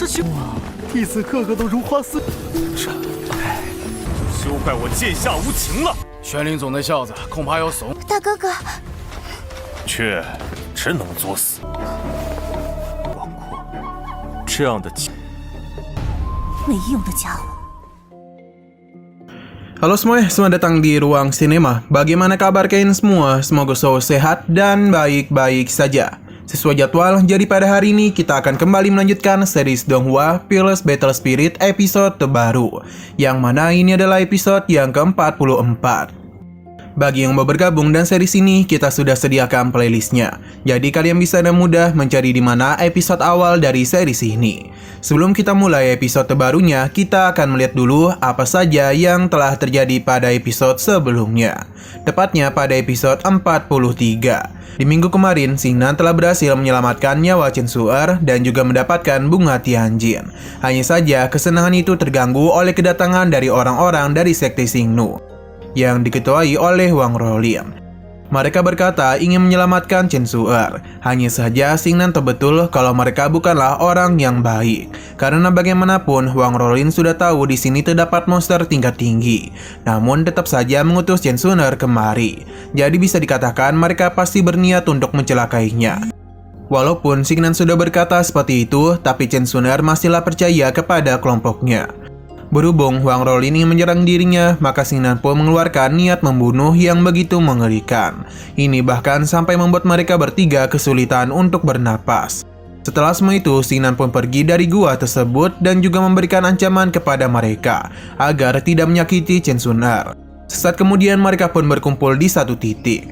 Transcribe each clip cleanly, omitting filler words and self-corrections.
是兄弟子个个都如花似休怪我剑下无情了。玄灵总的孝子恐怕要怂。大哥哥，却真能作死。王阔，这样的没用的家伙。Halo semuanya, selamat datang di Ruang Sinema. Bagaimana kabar kalian semua? Semoga selalu sehat dan baik-baik saja. Sesuai jadwal, jadi pada hari ini kita akan kembali melanjutkan series Donghua Fearless Battle Spirit episode terbaru, yang mana ini adalah episode yang ke-44. Bagi yang mau bergabung dan series ini, kita sudah sediakan playlistnya. Jadi kalian bisa dengan mudah mencari di mana episode awal dari series ini. Sebelum kita mulai episode terbarunya, kita akan melihat dulu apa saja yang telah terjadi pada episode sebelumnya. Tepatnya pada episode 43. Di minggu kemarin, Xingnan telah berhasil menyelamatkan nyawa Chen Su'er dan juga mendapatkan bunga Tianjin. Hanya saja, kesenangan itu terganggu oleh kedatangan dari orang-orang dari Sekte Xingnu yang diketuai oleh Wang Rolin. Mereka berkata ingin menyelamatkan Chen Su'er. Hanya saja Xingnan tahu betul kalau mereka bukanlah orang yang baik. Karena bagaimanapun Wang Rolin sudah tahu di sini terdapat monster tingkat tinggi. Namun tetap saja mengutus Chen Su'er kemari. Jadi bisa dikatakan mereka pasti berniat untuk mencelakainya. Walaupun Xingnan sudah berkata seperti itu, tapi Chen Su'er masihlah percaya kepada kelompoknya. Berhubung Wang Rolin ingin menyerang dirinya, maka Xingnan pun mengeluarkan niat membunuh yang begitu mengerikan. Ini bahkan sampai membuat mereka bertiga kesulitan untuk bernapas. Setelah semua itu, Xingnan pun pergi dari gua tersebut dan juga memberikan ancaman kepada mereka agar tidak menyakiti Chen Su'er. Sesaat kemudian mereka pun berkumpul di satu titik.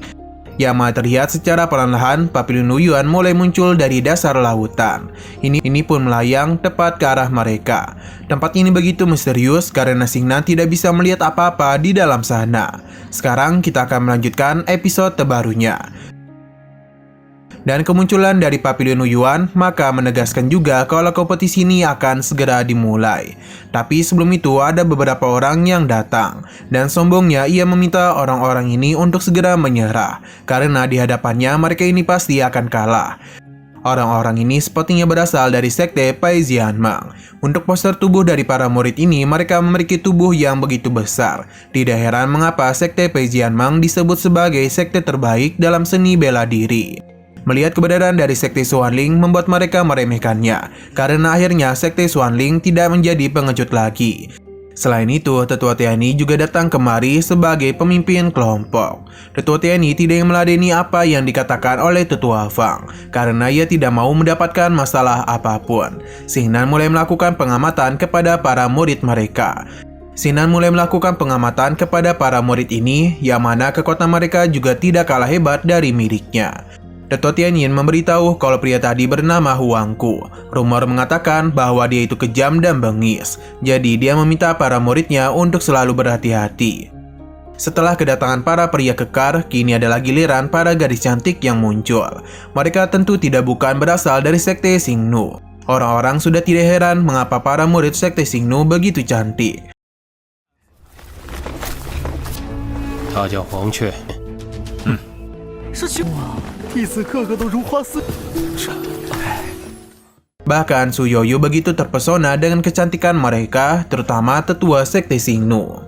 Yang mana terlihat secara perlahan Papillon Yuan mulai muncul dari dasar lautan. Ini pun melayang tepat ke arah mereka. Tempat ini begitu misterius karena Xingnan tidak bisa melihat apa-apa di dalam sana. Sekarang kita akan melanjutkan episode terbarunya. Dan kemunculan dari Papillon Yuan maka menegaskan juga kalau kompetisi ini akan segera dimulai. Tapi sebelum itu ada beberapa orang yang datang. Dan sombongnya ia meminta orang-orang ini untuk segera menyerah. Karena di hadapannya mereka ini pasti akan kalah. Orang-orang ini sepertinya berasal dari Sekte Pai Jianmang. Untuk poster tubuh dari para murid ini, mereka memiliki tubuh yang begitu besar. Tidak heran mengapa Sekte Pai Jianmang disebut sebagai sekte terbaik dalam seni bela diri. Melihat keberadaan dari Sekte Xuanling membuat mereka meremehkannya, karena akhirnya Sekte Xuanling tidak menjadi pengecut lagi. Selain itu, Tetua Tianyi juga datang kemari sebagai pemimpin kelompok. Tetua Tianyi tidak meladeni apa yang dikatakan oleh Tetua Fang, karena ia tidak mau mendapatkan masalah apapun. Xingnan mulai melakukan pengamatan kepada para murid mereka. Xingnan mulai melakukan pengamatan kepada para murid ini, yang mana kekuatan mereka juga tidak kalah hebat dari miliknya. Tetua Tianyin memberitahu kalau pria tadi bernama Huangku. Rumor mengatakan bahwa dia itu kejam dan bengis. Jadi dia meminta para muridnya untuk selalu berhati-hati. Setelah kedatangan para pria kekar, kini adalah giliran para gadis cantik yang muncul. Mereka tentu tidak bukan berasal dari Sekte Xingnu. Orang-orang sudah tidak heran mengapa para murid Sekte Xingnu begitu cantik. 他叫黄雀。是兄弟子个个都如花似Bahkan Su Yoyu begitu terpesona dengan kecantikan mereka, terutama tetua Sekte Xingnu.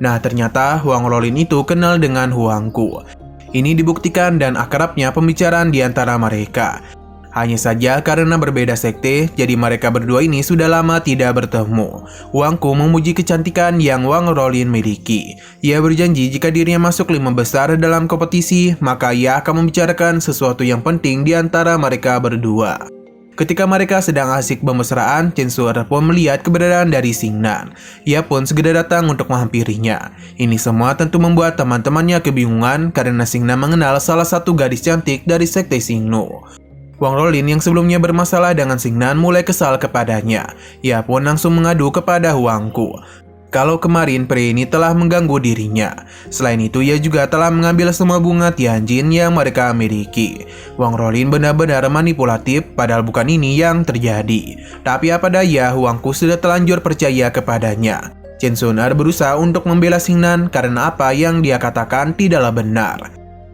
Nah, ternyata Wang Rolin itu kenal dengan Huangku. Ini dibuktikan dan akrabnya pembicaraan di antara mereka. Hanya saja karena berbeda sekte, jadi mereka berdua ini sudah lama tidak bertemu. Huangku memuji kecantikan yang Wang Rolin miliki. Ia berjanji jika dirinya masuk 5 besar dalam kompetisi, maka ia akan membicarakan sesuatu yang penting di antara mereka berdua. Ketika mereka sedang asik bermesraan, Chen Su'er pun melihat keberadaan dari Xingnan. Ia pun segera datang untuk menghampirinya. Ini semua tentu membuat teman-temannya kebingungan karena Xingnan mengenal salah satu gadis cantik dari Sekte Xingnu. Wang Rolin yang sebelumnya bermasalah dengan Xingnan mulai kesal kepadanya. Ia pun langsung mengadu kepada Huangku kalau kemarin pria ini telah mengganggu dirinya. Selain itu, ia juga telah mengambil semua bunga Tianjin yang mereka miliki. Wang Rolin benar-benar manipulatif, padahal bukan ini yang terjadi. Tapi apa daya, Huangku sudah terlanjur percaya kepadanya. Chen Su'er berusaha untuk membela Xingnan karena apa yang dia katakan tidaklah benar.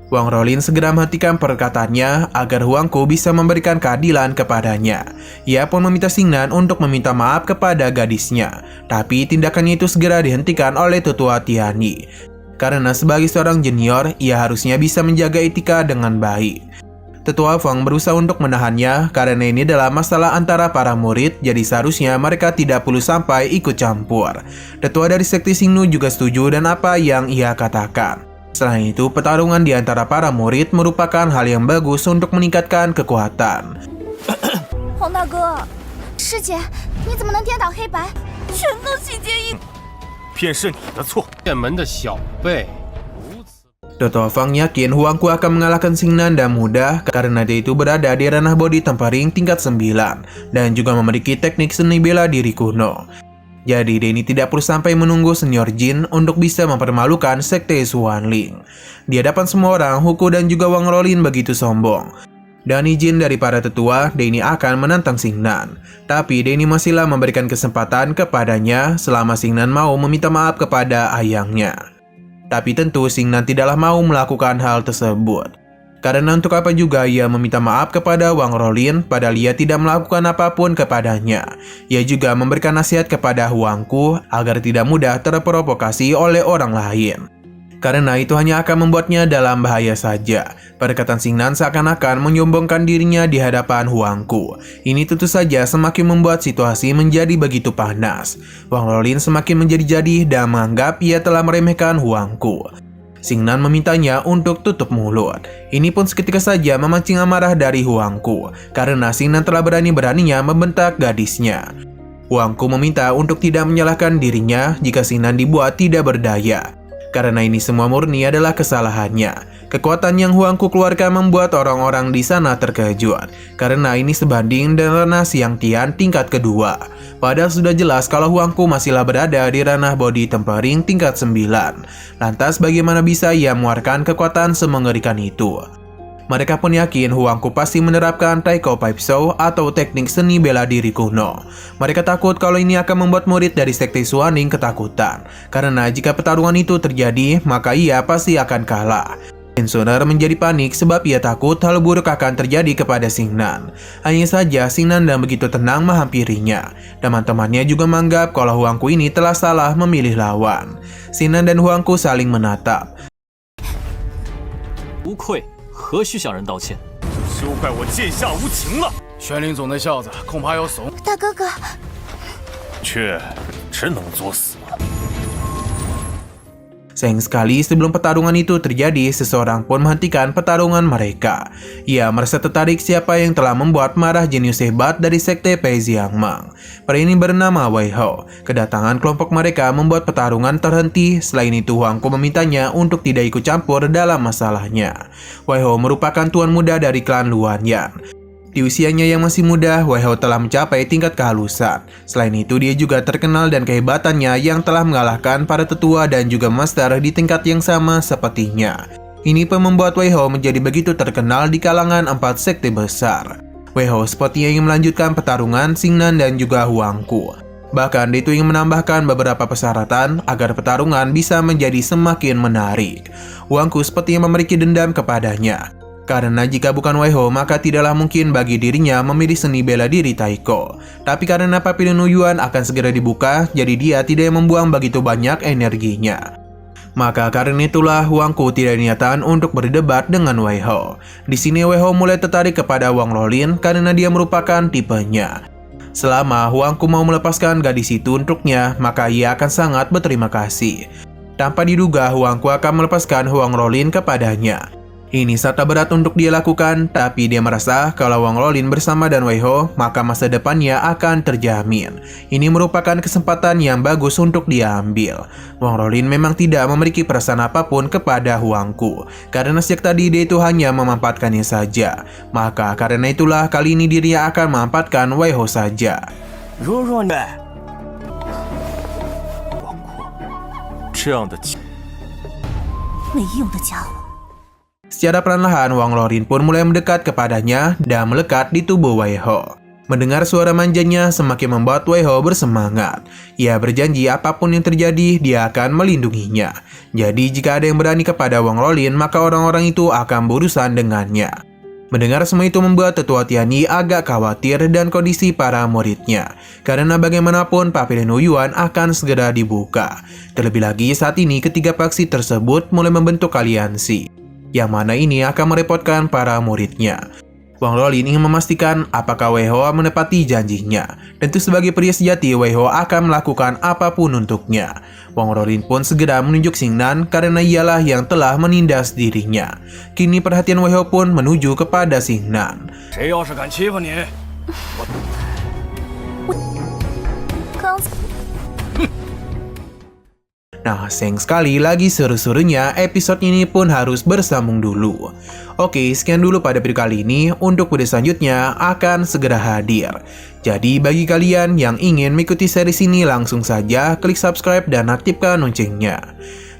Wang Rolin segera menghentikan perkataannya agar Huangku bisa memberikan keadilan kepadanya. Ia pun meminta Xingnan untuk meminta maaf kepada gadisnya, tapi tindakannya itu segera dihentikan oleh tetua Tianyi. Karena sebagai seorang junior, ia harusnya bisa menjaga etika dengan baik. Tetua Feng berusaha untuk menahannya karena ini adalah masalah antara para murid, jadi seharusnya mereka tidak perlu sampai ikut campur. Tetua dari sekte Xingnu juga setuju dan apa yang ia katakan. Selain itu, pertarungan di antara para murid merupakan hal yang bagus untuk meningkatkan kekuatan. 黄大哥，师姐，你怎么能颠倒黑白，全都细节一？便是你的错。剑门的小辈，如此。 Tetua Feng yakin Huangku akan mengalahkan Xingnan dan mudah karena dia itu berada di ranah body tempering tingkat 9 dan juga memiliki teknik seni bela diri kuno. Jadi dia ini tidak perlu sampai menunggu senior Jin untuk bisa mempermalukan sekte Xuanling. Di hadapan semua orang, Huku dan juga Wang Rolin begitu sombong. Dan izin dari para tetua, dia ini akan menantang Xingnan. Tapi dia ini masihlah memberikan kesempatan kepadanya selama Xingnan mau meminta maaf kepada ayahnya. Tapi tentu Xingnan tidaklah mau melakukan hal tersebut. Karena untuk apa juga ia meminta maaf kepada Wang Rolin padahal ia tidak melakukan apapun kepadanya. Ia juga memberikan nasihat kepada Huangku agar tidak mudah terprovokasi oleh orang lain. Karena itu hanya akan membuatnya dalam bahaya saja. Perkataan Xingnan seakan-akan menyombongkan dirinya di hadapan Huangku. Ini tentu saja semakin membuat situasi menjadi begitu panas. Wang Rolin semakin menjadi-jadi dan menganggap ia telah meremehkan Huangku. Xingnan memintanya untuk tutup mulut. Ini pun seketika saja memancing amarah dari Huangku, karena Xingnan telah berani-beraninya membentak gadisnya. Huangku meminta untuk tidak menyalahkan dirinya jika Xingnan dibuat tidak berdaya. Karena ini semua murni adalah kesalahannya. Kekuatan yang Huangku keluarkan membuat orang-orang di sana terkejut, karena ini sebanding dengan ranah Siang Tian tingkat kedua. Padahal sudah jelas kalau Huangku masihlah berada di ranah body tempering tingkat 9. Lantas bagaimana bisa ia mengeluarkan kekuatan semengerikan itu? Mereka pun yakin Huangku pasti menerapkan Taiko Pipe Show atau teknik seni bela diri kuno. Mereka takut kalau ini akan membuat murid dari sekte Xuanling ketakutan. Karena jika pertarungan itu terjadi, maka ia pasti akan kalah. Pensioner menjadi panik sebab ia takut hal buruk akan terjadi kepada Xingnan. Hanya saja Xingnan dan begitu tenang menghampirinya. Teman-temannya juga menganggap kalau Huangku ini telah salah memilih lawan. Xingnan dan Huangku saling menatap. 无愧，何须向人道歉？休怪我剑下无情了。玄灵总的孝子恐怕要怂。大哥哥，却只能作死了。 Sayang sekali sebelum pertarungan itu terjadi, seseorang pun menghentikan pertarungan mereka. Ia merasa tertarik siapa yang telah membuat marah jenius hebat dari sekte Pei Jiangmeng. Pria ini bernama Wei Hao. Kedatangan kelompok mereka membuat pertarungan terhenti. Selain itu, Huangku memintanya untuk tidak ikut campur dalam masalahnya. Wei Hao merupakan tuan muda dari klan Luanyan. Di usianya yang masih muda, Wei Hao telah mencapai tingkat kehalusan. Selain itu, dia juga terkenal dan kehebatannya yang telah mengalahkan para tetua dan juga master di tingkat yang sama sepertinya. Ini pun membuat Wei Hao menjadi begitu terkenal di kalangan 4 sekte besar. Wei Hao sepertinya ingin melanjutkan pertarungan Xingnan dan juga Huangku. Bahkan dia itu ingin menambahkan beberapa persyaratan agar pertarungan bisa menjadi semakin menarik. Huangku sepertinya memiliki dendam kepadanya. Karena jika bukan Wei Hao, maka tidaklah mungkin bagi dirinya memilih seni bela diri Taiko. Tapi karena Pavilion Yuan akan segera dibuka, jadi dia tidak membuang begitu banyak energinya. Maka karena itulah Huangku tidak niatan untuk berdebat dengan Wei Hao. Di sini Wei Hao mulai tertarik kepada Wang Rolin karena dia merupakan tipenya. Selama Huangku mau melepaskan gadis itu untuknya, maka ia akan sangat berterima kasih. Tanpa diduga, Huangku akan melepaskan Wang Rolin kepadanya. Ini sangat berat untuk dia lakukan, tapi dia merasa kalau Wang Rolin bersama dan Wei Hao, maka masa depannya akan terjamin. Ini merupakan kesempatan yang bagus untuk dia ambil. Wang Rolin memang tidak memiliki perasaan apapun kepada Huangku, karena sejak tadi dia itu hanya memanfaatkannya saja. Maka karena itulah kali ini dirinya akan memanfaatkan Wei Hao saja. 弱弱的，王国这样的。 没用的家伙。 Secara perlahan-lahan Wang Rolin pun mulai mendekat kepadanya dan melekat di tubuh Wei Hao. Mendengar suara manjanya semakin membuat Wei Ho bersemangat. Ia berjanji apapun yang terjadi, dia akan melindunginya. Jadi jika ada yang berani kepada Wang Rolin, maka orang-orang itu akan berurusan dengannya. Mendengar semua itu membuat Tetua Tianyi agak khawatir dan kondisi para muridnya. Karena bagaimanapun Pavilion Ouyuan akan segera dibuka. Terlebih lagi saat ini ketiga faksi tersebut mulai membentuk aliansi. Yang mana ini akan merepotkan para muridnya. Wang Rolin ingin memastikan apakah Wei Ho menepati janjinya. Tentu sebagai pria sejati, Wei Ho akan melakukan apapun untuknya. Wang Rolin pun segera menunjuk Xingnan karena ialah yang telah menindas dirinya. Kini perhatian Wei Ho pun menuju kepada Xingnan. 谁要是敢欺负你， 刚才 Nah, sayang sekali lagi seru-serunya episode ini pun harus bersambung dulu. Oke, sekian dulu pada video kali ini. Untuk video selanjutnya akan segera hadir. Jadi bagi kalian yang ingin mengikuti series ini, langsung saja klik subscribe dan aktifkan loncengnya.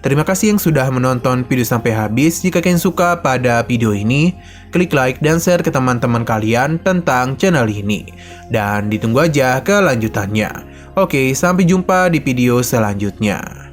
Terima kasih yang sudah menonton video sampai habis. Jika kalian suka pada video ini, klik like dan share ke teman-teman kalian tentang channel ini. Dan ditunggu aja kelanjutannya. Oke, sampai jumpa di video selanjutnya.